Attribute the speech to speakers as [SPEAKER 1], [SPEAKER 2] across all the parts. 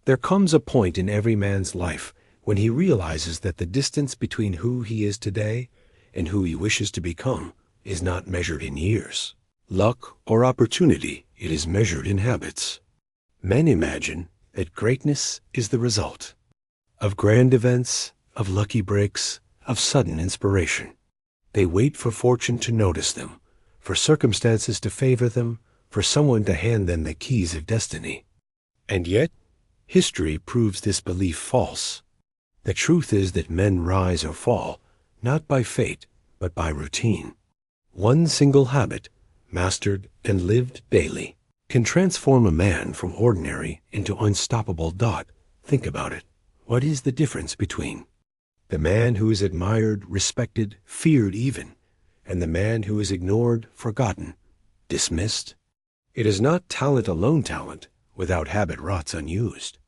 [SPEAKER 1] There comes a point in every man's life when he realizes that the distance between who he is today and who he wishes to become is not measured in years, luck, or opportunity. It is measured in habits. Men imagine that greatness is the result of grand events, of lucky breaks, of sudden inspiration. They wait for fortune to notice them, for circumstances to favor them, for someone to hand them the keys of destiny. And yet, history proves this belief false. The truth is that men rise or fall, not by fate, but by routine. One single habit, mastered and lived daily, can transform a man from ordinary into unstoppable. Think about it. What is the difference between the man who is admired, respected, feared even, and the man who is ignored, forgotten, dismissed? It is not talent alone. Talent without habit rots unused.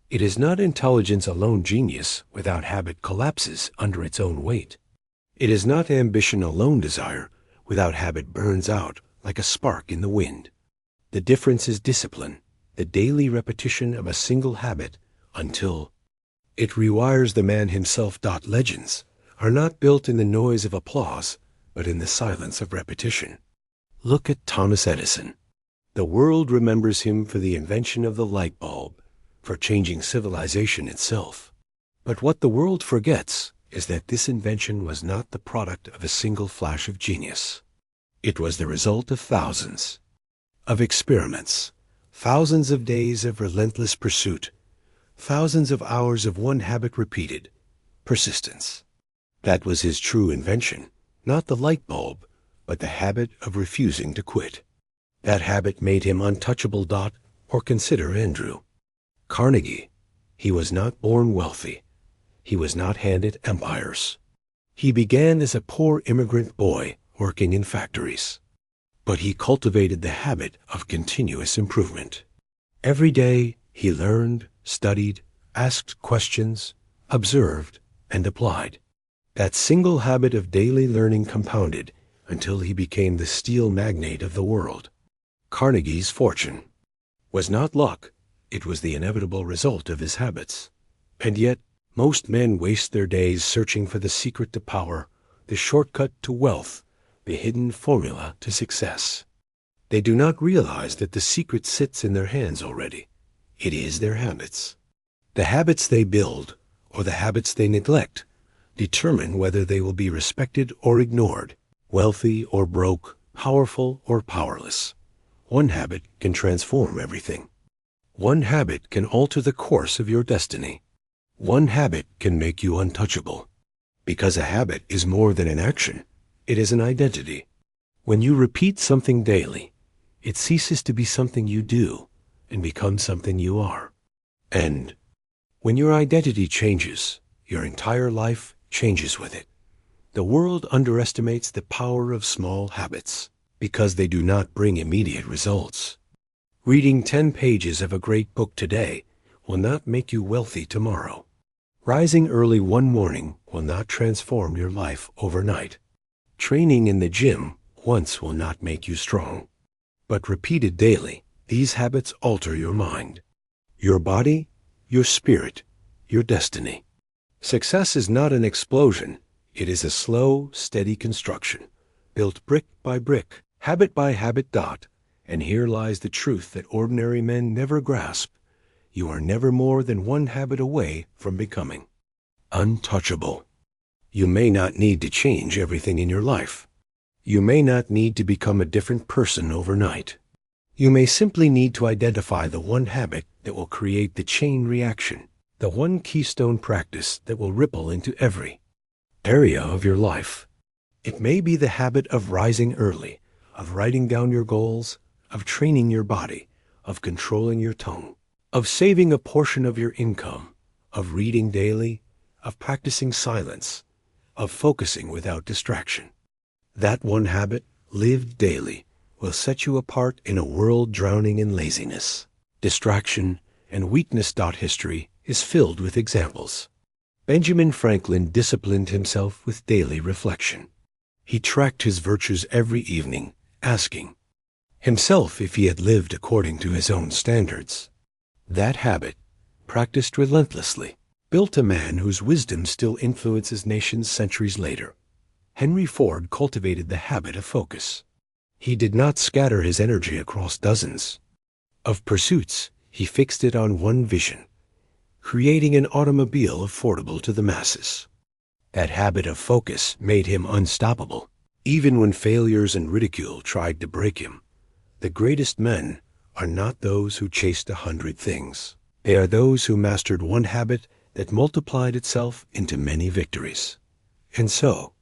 [SPEAKER 1] It is not intelligence alone. Genius without habit collapses under its own weight. It is not ambition alone. Desire without habit burns out like a spark in the wind. The difference is discipline, the daily repetition of a single habit until it rewires the man himself. Legends are not built in the noise of applause, but in the silence of repetition. Look at Thomas Edison. The world remembers him for the invention of the light bulb, for changing civilization itself. But what the world forgets is that this invention was not the product of a single flash of genius. It was the result of thousands of experiments, thousands of days of relentless pursuit, thousands of hours of one habit repeated, persistence. That was his true invention, not the light bulb, but the habit of refusing to quit. That habit made him untouchable. Or consider Andrew Carnegie. He was not born wealthy. He was not handed empires. He began as a poor immigrant boy working in factories. But he cultivated the habit of continuous improvement. Every day he learned, studied, asked questions, observed, and applied. That single habit of daily learning compounded until he became the steel magnate of the world. Carnegie's fortune was not luck. It was the inevitable result of his habits. And yet, most men waste their days searching for the secret to power, the shortcut to wealth, the hidden formula to success. They do not realize that the secret sits in their hands already. It is their habits. The habits they build, or the habits they neglect, determine whether they will be respected or ignored, wealthy or broke, powerful or powerless. One habit can transform everything. One habit can alter the course of your destiny. One habit can make you untouchable. Because a habit is more than an action, it is an identity. When you repeat something daily, it ceases to be something you do and becomes something you are. And when your identity changes, your entire life changes with it. The world underestimates the power of small habits because they do not bring immediate results. Reading 10 pages of a great book today will not make you wealthy tomorrow. Rising early one morning will not transform your life overnight. Training in the gym once will not make you strong. But repeated daily, these habits alter your mind, your body, your spirit, your destiny. Success is not an explosion. It is a slow, steady construction, built brick by brick, habit by habit. And here lies the truth that ordinary men never grasp. You are never more than one habit away from becoming untouchable. You may not need to change everything in your life. You may not need to become a different person overnight. You may simply need to identify the one habit that will create the chain reaction, the one keystone practice that will ripple into every area of your life. It may be the habit of rising early, of writing down your goals, of training your body, of controlling your tongue, of saving a portion of your income, of reading daily, of practicing silence, of focusing without distraction. That one habit, lived daily, will set you apart in a world drowning in laziness, distraction, and weakness. History is filled with examples. Benjamin Franklin disciplined himself with daily reflection. He tracked his virtues every evening, asking himself if he had lived according to his own standards. That habit practiced relentlessly, built a man whose wisdom still influences nations centuries later. Henry Ford cultivated the habit of focus. He did not scatter his energy across dozens of pursuits. He fixed it on one vision, creating an automobile affordable to the masses. That habit of focus made him unstoppable, even when failures and ridicule tried to break him. The greatest men are not those who chased 100 things. They are those who mastered one habit that multiplied itself into many victories. And so,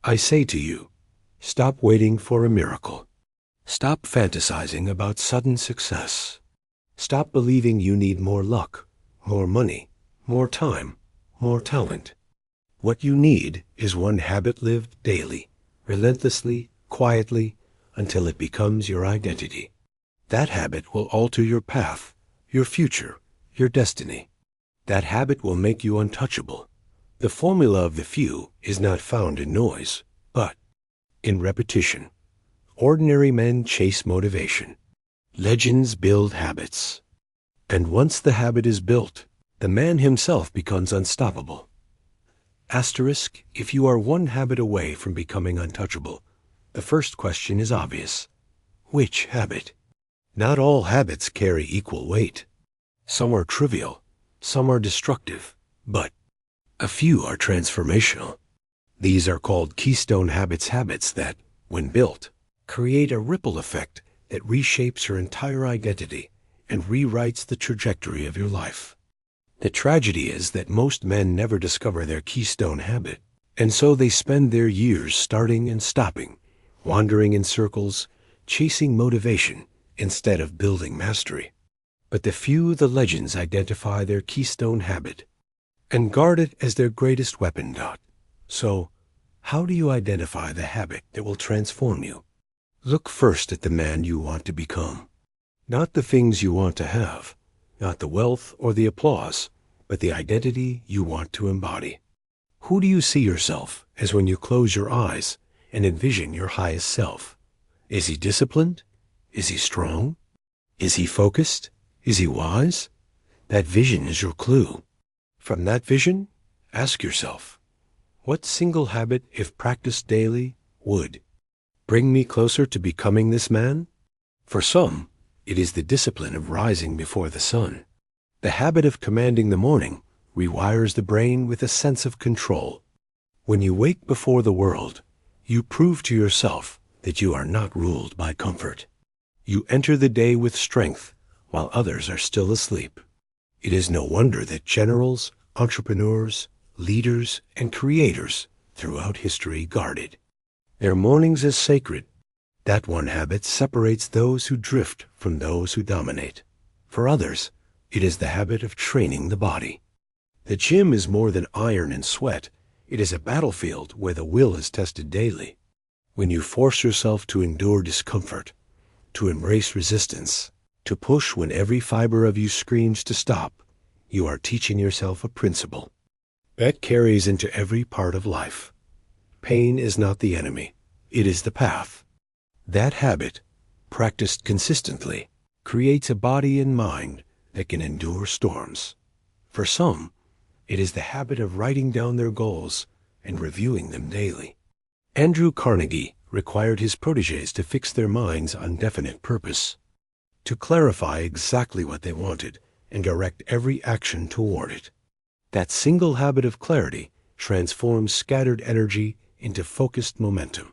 [SPEAKER 1] I say to you, stop waiting for a miracle. Stop fantasizing about sudden success. Stop believing you need more luck, more money, more time, more talent. What you need is one habit lived daily, relentlessly, quietly, until it becomes your identity. That habit will alter your path, your future, your destiny. That habit will make you untouchable. The formula of the few is not found in noise, but in repetition. Ordinary men chase motivation. Legends build habits. And once the habit is built, the man himself becomes unstoppable. Asterisk, if you are one habit away from becoming untouchable, the first question is obvious. Which habit? Not all habits carry equal weight. Some are trivial, some are destructive, but a few are transformational. These are called keystone habits that, when built, create a ripple effect that reshapes your entire identity and rewrites the trajectory of your life. The tragedy is that most men never discover their keystone habit, and so they spend their years starting and stopping, wandering in circles, chasing motivation instead of building mastery. But the few, the legends, identify their keystone habit and guard it as their greatest weapon. So, how do you identify the habit that will transform you? Look first at the man you want to become. Not the things you want to have, not the wealth or the applause, but the identity you want to embody. Who do you see yourself as when you close your eyes and envision your highest self? Is he disciplined? Is he strong? Is he focused? Is he wise? That vision is your clue. From that vision, ask yourself, what single habit, if practiced daily, would bring me closer to becoming this man? For some, it is the discipline of rising before the sun. The habit of commanding the morning rewires the brain with a sense of control. When you wake before the world, you prove to yourself that you are not ruled by comfort. You enter the day with strength while others are still asleep. It is no wonder that generals, entrepreneurs, leaders, and creators throughout history guarded their mornings as sacred. That one habit separates those who drift from those who dominate. For others, it is the habit of training the body. The gym is more than iron and sweat. It is a battlefield where the will is tested daily. When you force yourself to endure discomfort, to embrace resistance, to push when every fiber of you screams to stop, you are teaching yourself a principle that carries into every part of life. Pain is not the enemy, it is the path. That habit, practiced consistently, creates a body and mind that can endure storms. For some, it is the habit of writing down their goals and reviewing them daily. Andrew Carnegie required his protégés to fix their minds on definite purpose, to clarify exactly what they wanted and direct every action toward it. That single habit of clarity transforms scattered energy into focused momentum.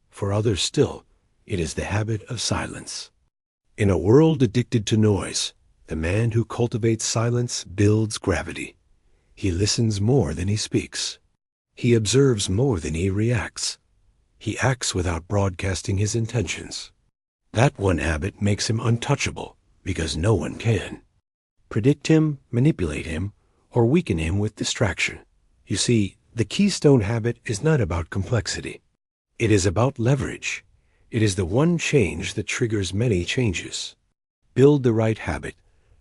[SPEAKER 1] For others still, it is the habit of silence. In a world addicted to noise, the man who cultivates silence builds gravity. He listens more than he speaks. He observes more than he reacts. He acts without broadcasting his intentions. That one habit makes him untouchable because no one can predict him, manipulate him, or weaken him with distraction. You see, the keystone habit is not about complexity. It is about leverage. It is the one change that triggers many changes. Build the right habit,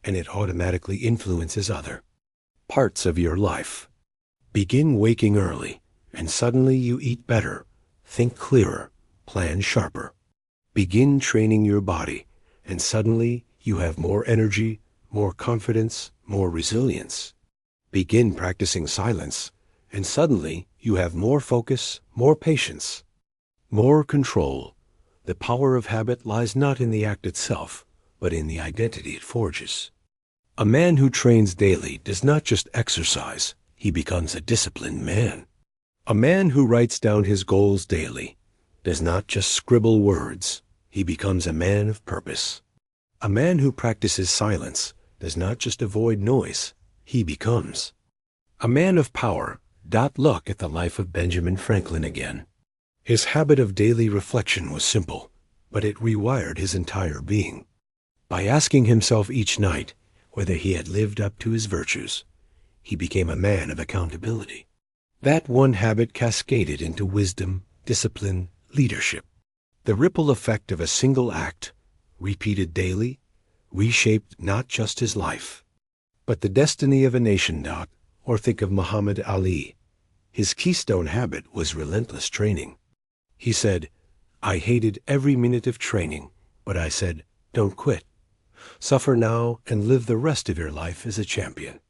[SPEAKER 1] and it automatically influences other parts of your life. Begin waking early, and suddenly you eat better, think clearer, plan sharper. Begin training your body, and suddenly you have more energy, more confidence, more resilience. Begin practicing silence, and suddenly you have more focus, more patience, more control. The power of habit lies not in the act itself, but in the identity it forges. A man who trains daily does not just exercise, he becomes a disciplined man. A man who writes down his goals daily does not just scribble words, he becomes a man of purpose. A man who practices silence does not just avoid noise, he becomes a man of power. Look at the life of Benjamin Franklin again. His habit of daily reflection was simple, but it rewired his entire being. By asking himself each night whether he had lived up to his virtues, he became a man of accountability. That one habit cascaded into wisdom, discipline, leadership. The ripple effect of a single act, repeated daily, reshaped not just his life, but the destiny of a nation. Or think of Muhammad Ali. His keystone habit was relentless training. He said, "I hated every minute of training, but I said, don't quit. Suffer now and live the rest of your life as a champion."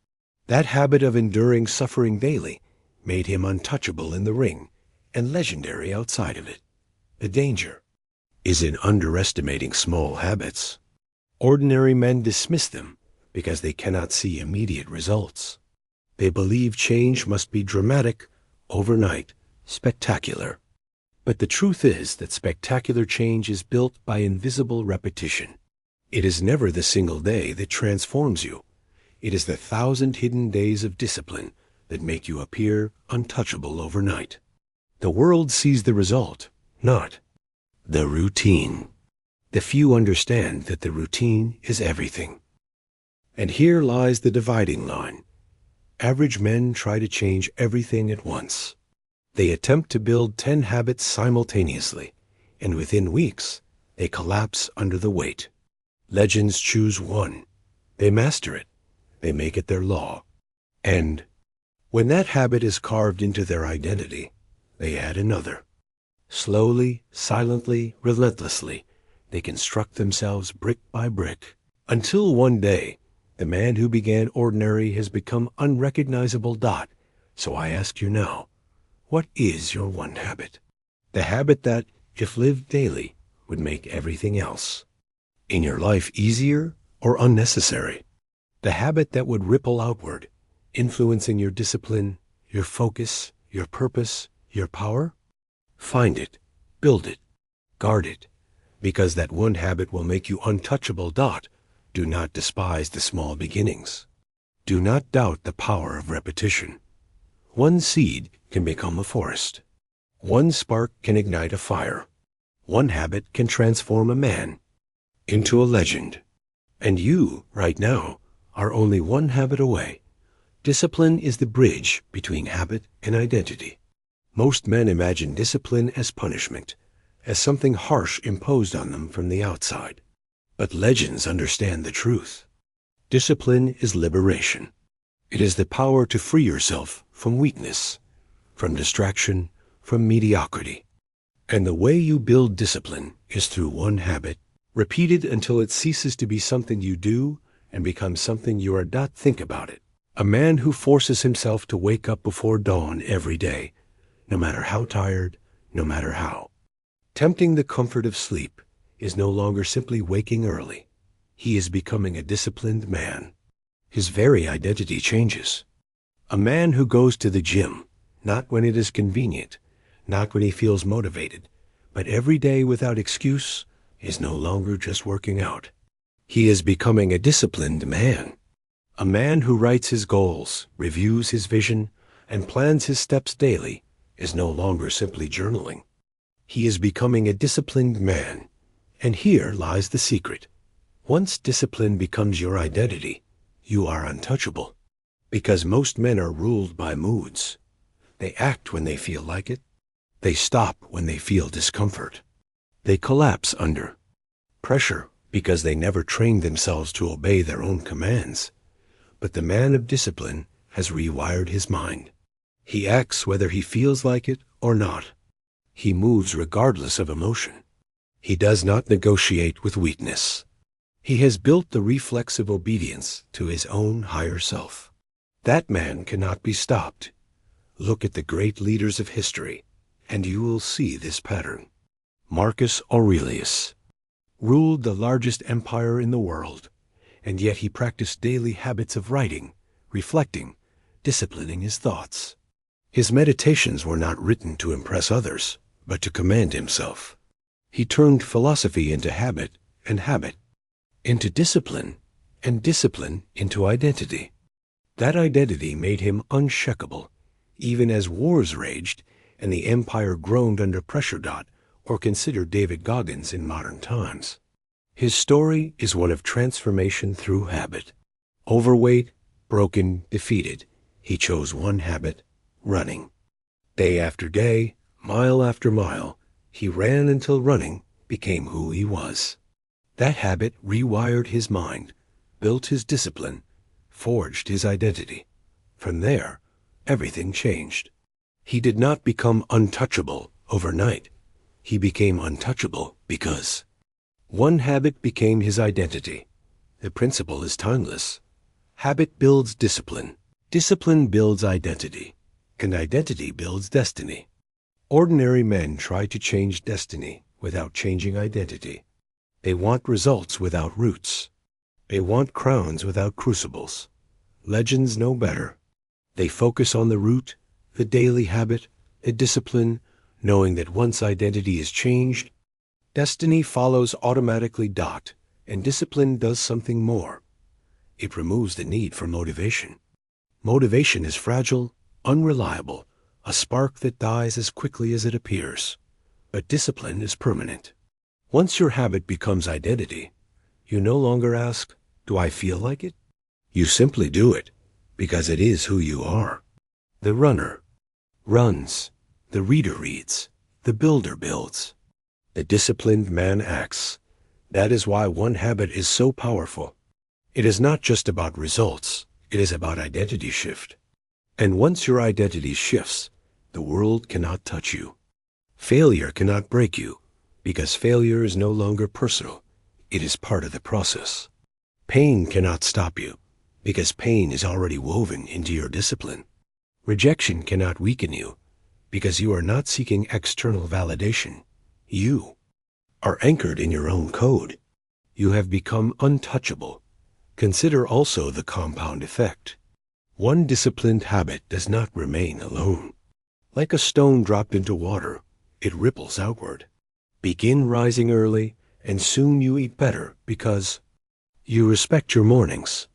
[SPEAKER 1] That habit of enduring suffering daily made him untouchable in the ring and legendary outside of it. The danger is in underestimating small habits. Ordinary men dismiss them because they cannot see immediate results. They believe change must be dramatic, overnight, spectacular. But the truth is that spectacular change is built by invisible repetition. It is never the single day that transforms you. It is the 1,000 hidden days of discipline that make you appear untouchable overnight. The world sees the result, not the routine. The few understand that the routine is everything. And here lies the dividing line. Average men try to change everything at once. They attempt to build 10 habits simultaneously, and within weeks, they collapse under the weight. Legends choose one. They master it. They make it their law. And when that habit is carved into their identity, they add another. Slowly, silently, relentlessly, they construct themselves brick by brick, until one day, the man who began ordinary has become unrecognizable. So I ask you now, what is your one habit? The habit that, if lived daily, would make everything else in your life easier or unnecessary. The habit that would ripple outward, influencing your discipline, your focus, your purpose, your power. Find it, build it, guard it, because that one habit will make you untouchable. Do not despise the small beginnings. Do not doubt the power of repetition. One seed can become a forest. One spark can ignite a fire. One habit can transform a man into a legend. And you, right now, are only one habit away. Discipline is the bridge between habit and identity. Most men imagine discipline as punishment, as something harsh imposed on them from the outside. But legends understand the truth. Discipline is liberation. It is the power to free yourself from weakness, from distraction, from mediocrity. And the way you build discipline is through one habit, repeated until it ceases to be something you do and becomes something you are. Think about it. A man who forces himself to wake up before dawn every day, no matter how tired, no matter how tempting the comfort of sleep, is no longer simply waking early. He is becoming a disciplined man. His very identity changes. A man who goes to the gym, not when it is convenient, not when he feels motivated, but every day without excuse, is no longer just working out. He is becoming a disciplined man. A man who writes his goals, reviews his vision, and plans his steps daily is no longer simply journaling. He is becoming a disciplined man. And here lies the secret. Once discipline becomes your identity, you are untouchable. Because most men are ruled by moods. They act when they feel like it. They stop when they feel discomfort. They collapse under pressure because they never trained themselves to obey their own commands. But the man of discipline has rewired his mind. He acts whether he feels like it or not. He moves regardless of emotion. He does not negotiate with weakness. He has built the reflexive obedience to his own higher self. That man cannot be stopped. Look at the great leaders of history, and you will see this pattern. Marcus Aurelius ruled the largest empire in the world, and yet he practiced daily habits of writing, reflecting, disciplining his thoughts. His meditations were not written to impress others, but to command himself. He turned philosophy into habit, and habit into discipline, and discipline into identity. That identity made him unshakable, even as wars raged and the empire groaned under pressure. Or consider David Goggins in modern times. His story is one of transformation through habit. Overweight, broken, defeated, he chose one habit: running. Day after day, mile after mile, he ran until running became who he was. That habit rewired his mind, built his discipline, forged his identity. From there, everything changed. He did not become untouchable overnight. He became untouchable because one habit became his identity. The principle is timeless. Habit builds discipline. Discipline builds identity. And identity builds destiny. Ordinary men try to change destiny without changing identity. They want results without roots. They want crowns without crucibles. Legends know better. They focus on the root, the daily habit, the discipline, knowing that once identity is changed, destiny follows automatically. And discipline does something more. It removes the need for motivation. Motivation is fragile, unreliable, a spark that dies as quickly as it appears. But discipline is permanent. Once your habit becomes identity, you no longer ask, "Do I feel like it?" You simply do it, because it is who you are. The runner runs, the reader reads, the builder builds. The disciplined man acts. That is why one habit is so powerful. It is not just about results, it is about identity shift. And once your identity shifts, the world cannot touch you. Failure cannot break you, because failure is no longer personal. It is part of the process. Pain cannot stop you, because pain is already woven into your discipline. Rejection cannot weaken you, because you are not seeking external validation. You are anchored in your own code. You have become untouchable. Consider also the compound effect. One disciplined habit does not remain alone. Like a stone dropped into water, it ripples outward. Begin rising early, and soon you eat better because you respect your mornings.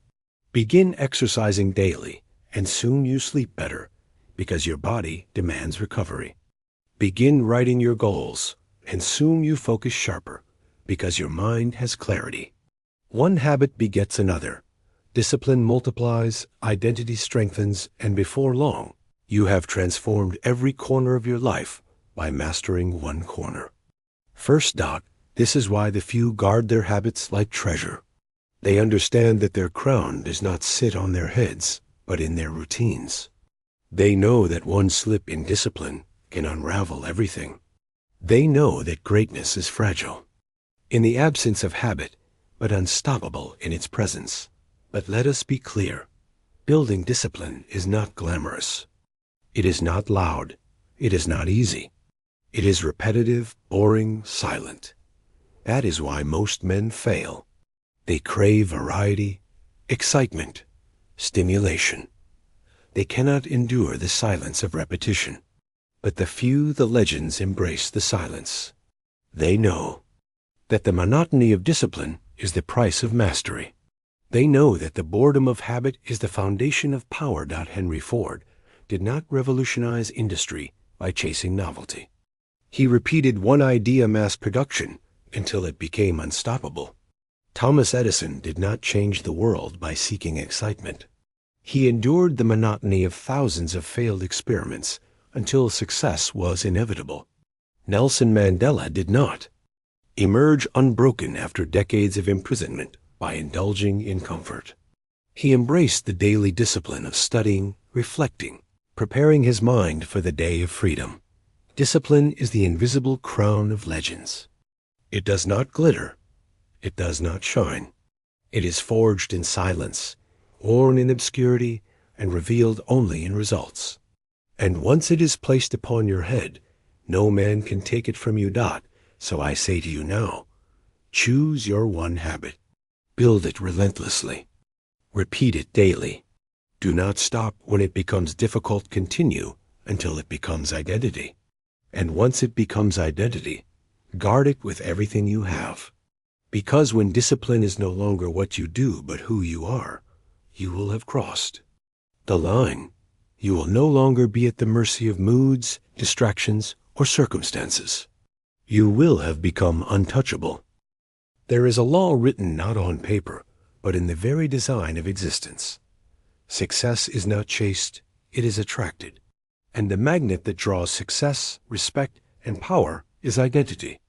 [SPEAKER 1] Begin exercising daily, and soon you sleep better because your body demands recovery. Begin writing your goals, and soon you focus sharper because your mind has clarity. One habit begets another. Discipline multiplies, identity strengthens, and before long, you have transformed every corner of your life by mastering one corner. First, this is why the few guard their habits like treasure. They understand that their crown does not sit on their heads, but in their routines. They know that one slip in discipline can unravel everything. They know that greatness is fragile in the absence of habit, but unstoppable in its presence. But let us be clear. Building discipline is not glamorous. It is not loud. It is not easy. It is repetitive, boring, silent. That is why most men fail. They crave variety, excitement, stimulation. They cannot endure the silence of repetition. But the few, the legends, embrace the silence. They know that the monotony of discipline is the price of mastery. They know that the boredom of habit is the foundation of power. Henry Ford did not revolutionize industry by chasing novelty. He repeated one idea mass production until it became unstoppable. Thomas Edison did not change the world by seeking excitement. He endured the monotony of thousands of failed experiments until success was inevitable. Nelson Mandela did not emerge unbroken after decades of imprisonment by indulging in comfort. He embraced the daily discipline of studying, reflecting, preparing his mind for the day of freedom. Discipline is the invisible crown of legends. It does not glitter. It does not shine. It is forged in silence, worn in obscurity, and revealed only in results. And once it is placed upon your head, no man can take it from you. So I say to you now, choose your one habit. Build it relentlessly. Repeat it daily. Do not stop when it becomes difficult. Continue until it becomes identity. And once it becomes identity, guard it with everything you have. Because when discipline is no longer what you do but who you are, you will have crossed the line. You will no longer be at the mercy of moods, distractions, or circumstances. You will have become untouchable. There is a law written not on paper, but in the very design of existence. Success is not chased, it is attracted. And the magnet that draws success, respect, and power is identity.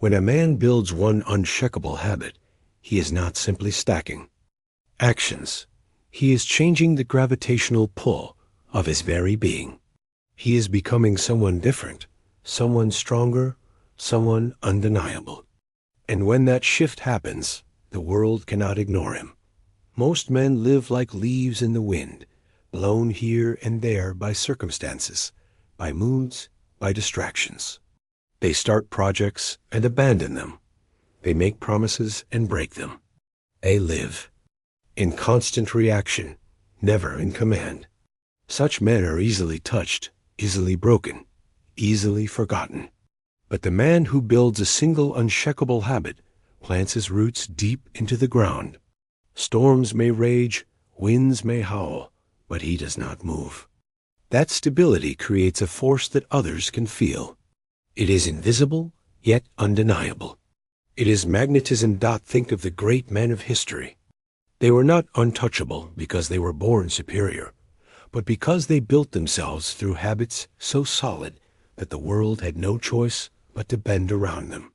[SPEAKER 1] When a man builds one unshakable habit, he is not simply stacking actions. He is changing the gravitational pull of his very being. He is becoming someone different, someone stronger, someone undeniable. And when that shift happens, the world cannot ignore him. Most men live like leaves in the wind, blown here and there by circumstances, by moods, by distractions. They start projects and abandon them. They make promises and break them. They live in constant reaction, never in command. Such men are easily touched, easily broken, easily forgotten. But the man who builds a single unshakable habit plants his roots deep into the ground. Storms may rage, winds may howl, but he does not move. That stability creates a force that others can feel. It is invisible, yet undeniable. It is magnetism. Think of the great men of history. They were not untouchable because they were born superior, but because they built themselves through habits so solid that the world had no choice but to bend around them.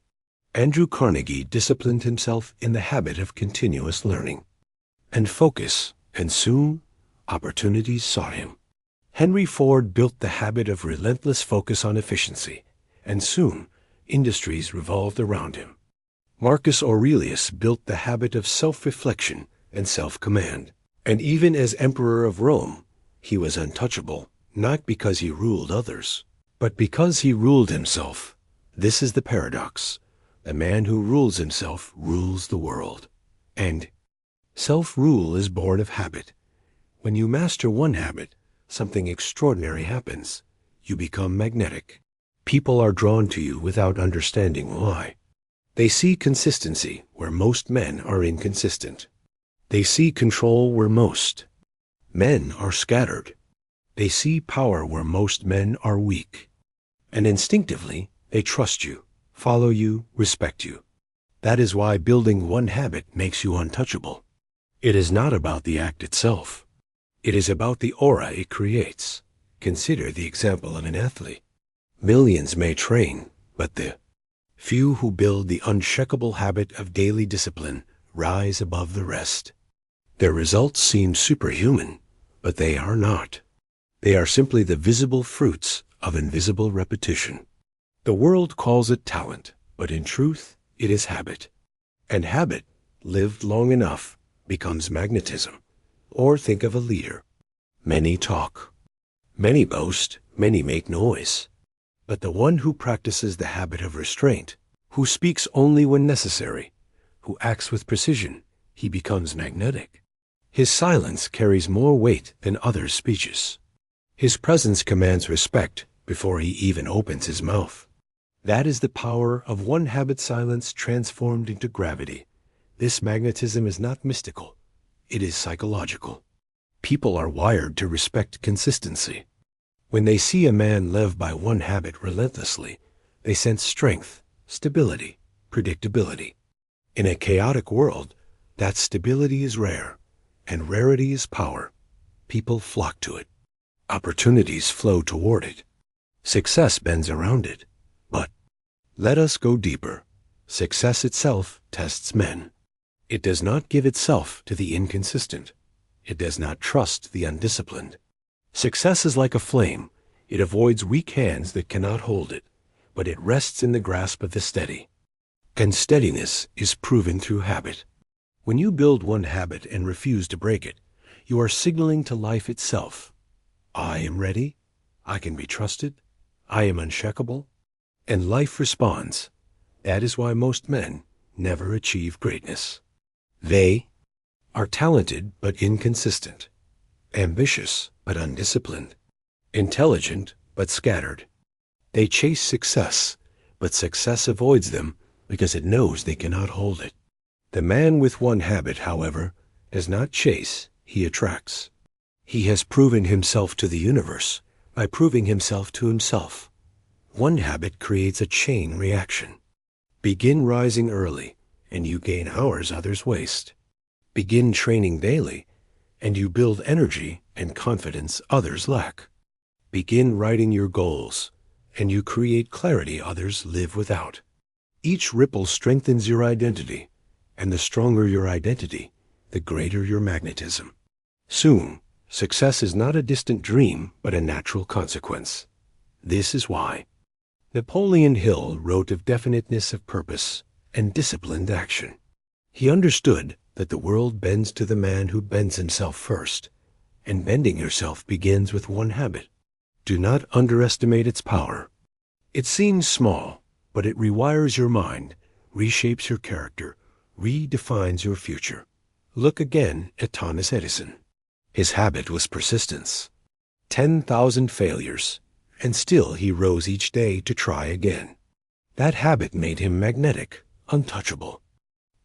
[SPEAKER 1] Andrew Carnegie disciplined himself in the habit of continuous learning and focus, and soon opportunities sought him. Henry Ford built the habit of relentless focus on efficiency, and soon industries revolved around him. Marcus Aurelius built the habit of self-reflection and self-command, and even as Emperor of Rome, he was untouchable, not because he ruled others, but because he ruled himself. This is the paradox. The man who rules himself rules the world. And self-rule is born of habit. When you master one habit, something extraordinary happens. You become magnetic. People are drawn to you without understanding why. They see consistency where most men are inconsistent. They see control where most men are scattered. They see power where most men are weak. And instinctively, they trust you, follow you, respect you. That is why building one habit makes you untouchable. It is not about the act itself. It is about the aura it creates. Consider the example of an athlete. Millions may train, but the few who build the unshakable habit of daily discipline rise above the rest. Their results seem superhuman, but they are not. They are simply the visible fruits of invisible repetition. The world calls it talent, but in truth, it is habit. And habit, lived long enough, becomes magnetism. Or think of a leader. Many talk. Many boast, many make noise. But the one who practices the habit of restraint, who speaks only when necessary, who acts with precision, he becomes magnetic. His silence carries more weight than others' speeches. His presence commands respect before he even opens his mouth. That is the power of one habit silence transformed into gravity. This magnetism is not mystical. It is psychological. People are wired to respect consistency. When they see a man live by one habit relentlessly, they sense strength, stability, predictability. In a chaotic world, that stability is rare, and rarity is power. People flock to it. Opportunities flow toward it. Success bends around it. But let us go deeper. Success itself tests men. It does not give itself to the inconsistent. It does not trust the undisciplined. Success is like a flame. It avoids weak hands that cannot hold it, but it rests in the grasp of the steady. And steadiness is proven through habit. When you build one habit and refuse to break it, you are signaling to life itself, I am ready, I can be trusted, I am unshakable, and life responds. That is why most men never achieve greatness. They are talented but inconsistent, ambitious but undisciplined, intelligent but scattered. They chase success, but success avoids them because it knows they cannot hold it. The man with one habit, however, does not chase, he attracts. He has proven himself to the universe by proving himself to himself. One habit creates a chain reaction. Begin rising early, and you gain hours others waste. Begin training daily, and you build energy and confidence others lack. Begin writing your goals, and you create clarity others live without. Each ripple strengthens your identity, and the stronger your identity, the greater your magnetism. Soon, success is not a distant dream, but a natural consequence. This is why Napoleon Hill wrote of definiteness of purpose and disciplined action. He understood that the world bends to the man who bends himself first, and bending yourself begins with one habit. Do not underestimate its power. It seems small, but it rewires your mind, reshapes your character, redefines your future. Look again at Thomas Edison. His habit was persistence. 10,000 failures, and still he rose each day to try again. That habit made him magnetic, untouchable.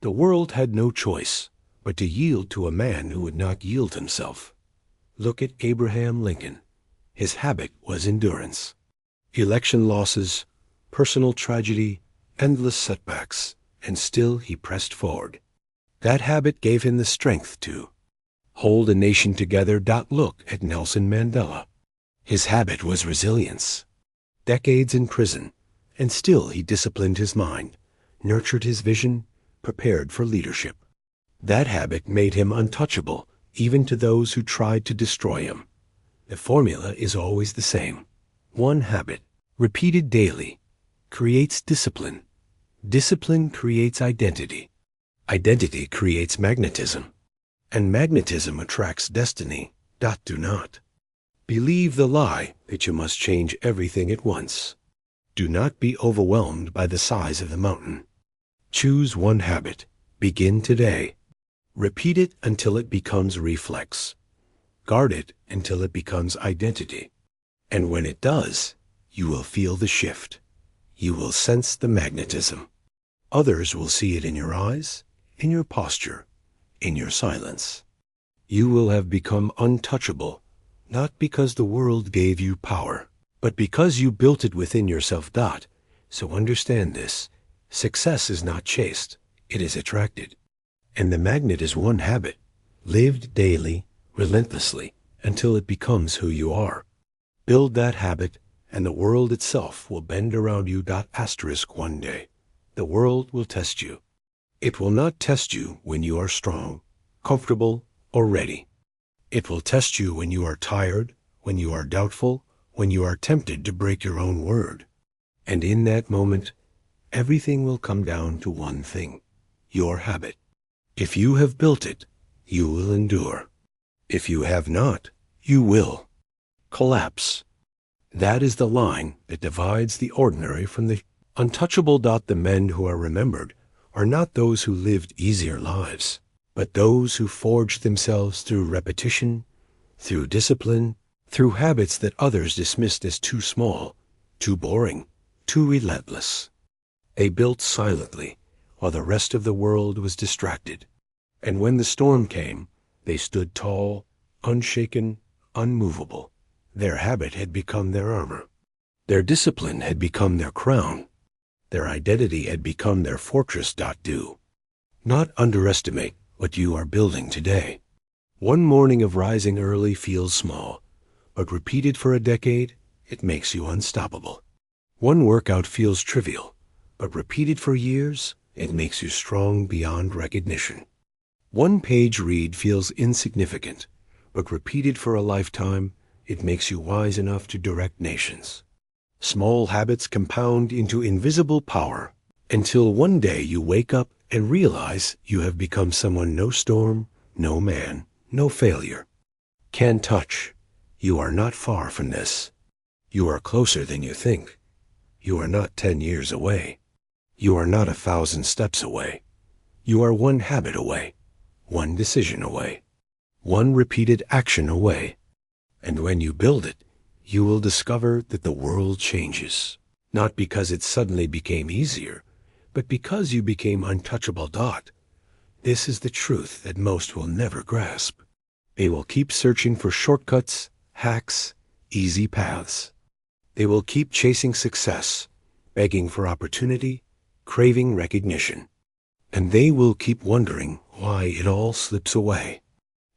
[SPEAKER 1] The world had no choice but to yield to a man who would not yield himself. Look at Abraham Lincoln. His habit was endurance. Election losses, personal tragedy, endless setbacks, and still he pressed forward. That habit gave him the strength to hold a nation together. Look at Nelson Mandela. His habit was resilience. Decades in prison, and still he disciplined his mind, nurtured his vision, prepared for leadership. That habit made him untouchable, even to those who tried to destroy him. The formula is always the same. One habit, repeated daily, creates discipline. Discipline creates identity. Identity creates magnetism. And magnetism attracts destiny. Do not believe the lie that you must change everything at once. Do not be overwhelmed by the size of the mountain. Choose one habit. Begin today. Repeat it until it becomes reflex. Guard it until it becomes identity. And when it does, you will feel the shift. You will sense the magnetism. Others will see it in your eyes, in your posture, in your silence. You will have become untouchable, not because the world gave you power, but because you built it within yourself. So understand this. Success is not chased, it is attracted. And the magnet is one habit, lived daily, relentlessly, until it becomes who you are. Build that habit, and the world itself will bend around you. One day, the world will test you. It will not test you when you are strong, comfortable, or ready. It will test you when you are tired, when you are doubtful, when you are tempted to break your own word. And in that moment, everything will come down to one thing, your habit. If you have built it, you will endure. If you have not, you will collapse. That is the line that divides the ordinary from the untouchable. The men who are remembered are not those who lived easier lives, but those who forged themselves through repetition, through discipline, through habits that others dismissed as too small, too boring, too relentless. They built silently while the rest of the world was distracted. And when the storm came, they stood tall, unshaken, unmovable. Their habit had become their armor. Their discipline had become their crown. Their identity had become their fortress. Do not underestimate what you are building today. One morning of rising early feels small, but repeated for a decade, it makes you unstoppable. One workout feels trivial, but repeated for years, it makes you strong beyond recognition. One page read feels insignificant, but repeated for a lifetime, it makes you wise enough to direct nations. Small habits compound into invisible power until one day you wake up and realize you have become someone no storm, no man, no failure can touch. You are not far from this. You are closer than you think. You are not 10 years away. You are not 1,000 steps away. You are one habit away, one decision away, one repeated action away. And when you build it, you will discover that the world changes, not because it suddenly became easier, but because you became untouchable. This is the truth that most will never grasp. They will keep searching for shortcuts, hacks, easy paths. They will keep chasing success, begging for opportunity, craving recognition. And they will keep wondering why it all slips away.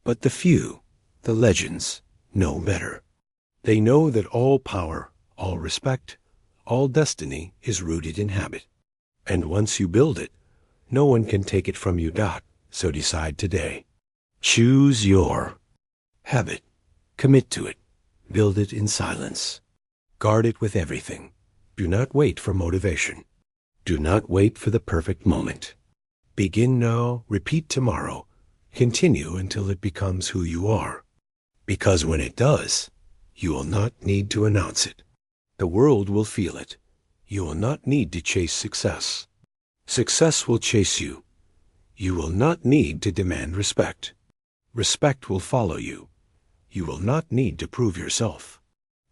[SPEAKER 1] But the few, the legends, know better. They know that all power, all respect, all destiny is rooted in habit. And once you build it, no one can take it from you. So decide today. Choose your habit. Commit to it. Build it in silence. Guard it with everything. Do not wait for motivation. Do not wait for the perfect moment. Begin now, repeat tomorrow. Continue until it becomes who you are. Because when it does, you will not need to announce it. The world will feel it. You will not need to chase success. Success will chase you. You will not need to demand respect. Respect will follow you. You will not need to prove yourself.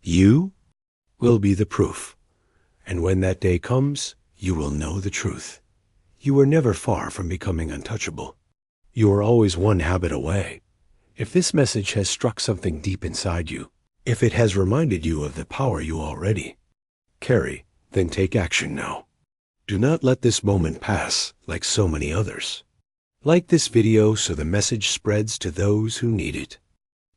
[SPEAKER 1] You will be the proof. And when that day comes, you will know the truth. You are never far from becoming untouchable. You are always one habit away. If this message has struck something deep inside you, if it has reminded you of the power you already carry, then take action now. Do not let this moment pass like so many others. Like this video so the message spreads to those who need it.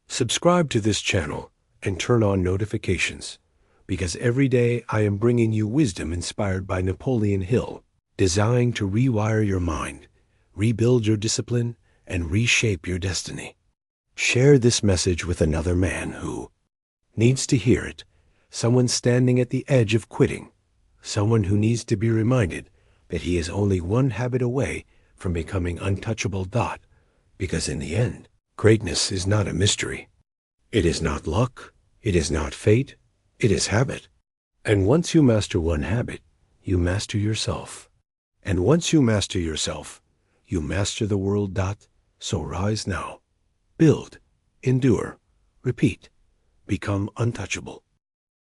[SPEAKER 1] Subscribe to this channel and turn on notifications, because every day I am bringing you wisdom inspired by Napoleon Hill, designed to rewire your mind, rebuild your discipline, and reshape your destiny. Share this message with another man who needs to hear it, someone standing at the edge of quitting, someone who needs to be reminded that he is only one habit away from becoming untouchable. Because in the end, greatness is not a mystery. It is not luck. It is not fate. It is habit. And once you master one habit, you master yourself. And once you master yourself, you master the world. So rise now. Build. Endure. Repeat. Become untouchable.